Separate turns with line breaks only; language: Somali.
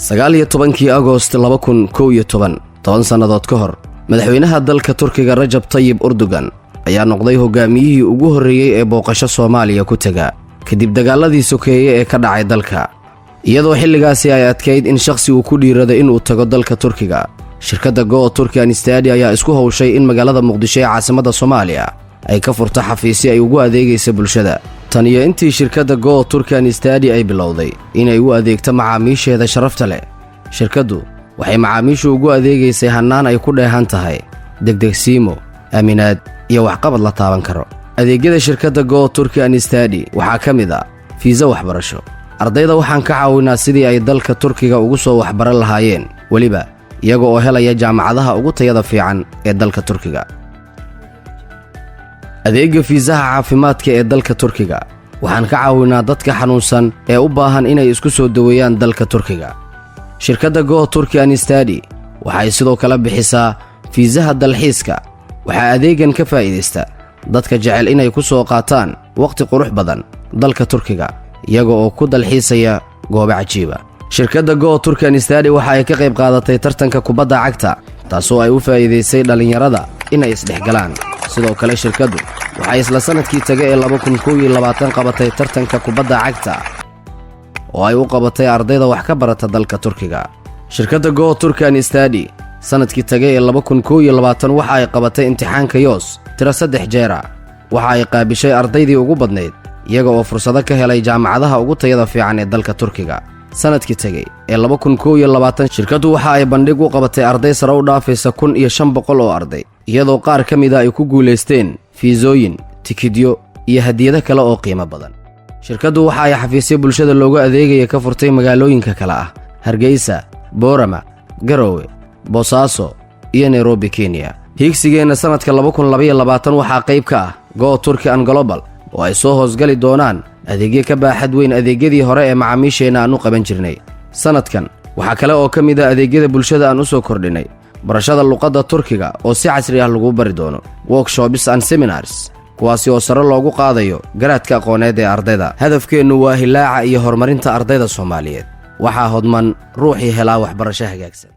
19 Agost 2011 10 sannadood ka hor madaxweynaha dalka Turkiga Rajab Tayyip Erdogan ayaa noqday hogaamiyihii ugu horeeyay ee booqasho Soomaaliya ku taga kadib dagaaladii sokeeye ee ka dhacay dalka iyadoo xilligaasi ay adkeyd in shakhsi uu ku dhiirado inuu tago dalka Turkiga. shirkadda Go Turkian Study ayaa isku hawshay in magaalada Muqdisho ee caasimadda Soomaaliya ay ka furto xafiisyo ay ugu adeegayso bulshada. tan iyo intii shirkadda Go Turkian Study ay bilowday inay u adeegto macaamiisheeda sharafta leh, shirkaddu waxay macaamiishu ugu adeegaysay hannaan ay ku dheehan tahay degdegsiimo, aaminaad iyo waxqabad la taaban karo. adeegyada shirkadda Go Turkian Study waxaa ka mid ah fiisa waxbarasho. ardayda waxaan ka caawinaa sidii ay dalka Turkiga ugu soo waxbaran lahaayeen, waliba iyaga oo helaya jaamacadaha ugu tayada fiican ee dalka Turkiga. adeegga fiisaha caafimaadka ee dalka Turkiga waxaan ka caawinaa dadka xanuunsan ee u baahan inay isku soo daweeyaan dalka Turkiga. shirkadda Go Turkian Study waxay sidoo kale bixisaa fiisaha dalxiiska. waxaa adeegan ka faa'iideysta dadka jecel inay ku soo qaataan waqti qurux badan dalka Turkiga iyaga oo ku dalxiisaya goobo cajiiba. shirkadda Go Turkian Study waxa ay ka qayb qaadatay tartanka kubadda cagta, taasoo ay u faa'iideysay dhalinyarada inay isdhexgalaan. sidoo kale shirkaddu waxay isla sanadkii taga ee 2021 qabatay tartanka kubadda cagta oo ay u qabatay ardayda wax ka barata dalka Turkiga. shirkadda Go Turkian Study sanadkii taga ee 2021 waxa ay qabatay imtixaanka YOS tiro 3 jeer. waxa ay qaabishay ardaydii ugu badneyd iyaga oo fursado ka helay jaamacadaha ugu tayada fiican ee dalka Turkiga. sanadkii tagay ee 2021 shirkaddu waxa ay bandhig u qabatay arday sare u dhaafaysa 1500 oo arday, iyadoo qaar ka mid ah ay ku guuleysteen fiisooyin, tikidyo iyo hadiyado kale oo qiimo badan. shirkaddu waxa ay xafiisyo bulshada loogu adeegaya ka furtay magaalooyinka kale ah Hargeysa, Boorama, Garowe, Boosaaso iyo Nairobi, Kenya. hiigsigeena sanadka 2022 waxaa qayb ka ah Go Turkian Global oo ay soo hoosgali doonaan adeegyo ka baaxad weyn adeegyadii hore ee macaamiisheena aan u qaban jirnay. sanadkan waxaa kale oo ka mid ah adeegyada bulshada aan u soo kordhinay barashada luqadda Turkiga oo si casri ah lagu bari doono, workshops and seminars kuwaasi oo sare loogu qaadayo garaadka aqooneed ee ardayda. hadafkeennu waa hilaaca iyo horumarinta ardayda Soomaaliyeed. waxaa hodman ruuxii helaa waxbarasho hagaagsan.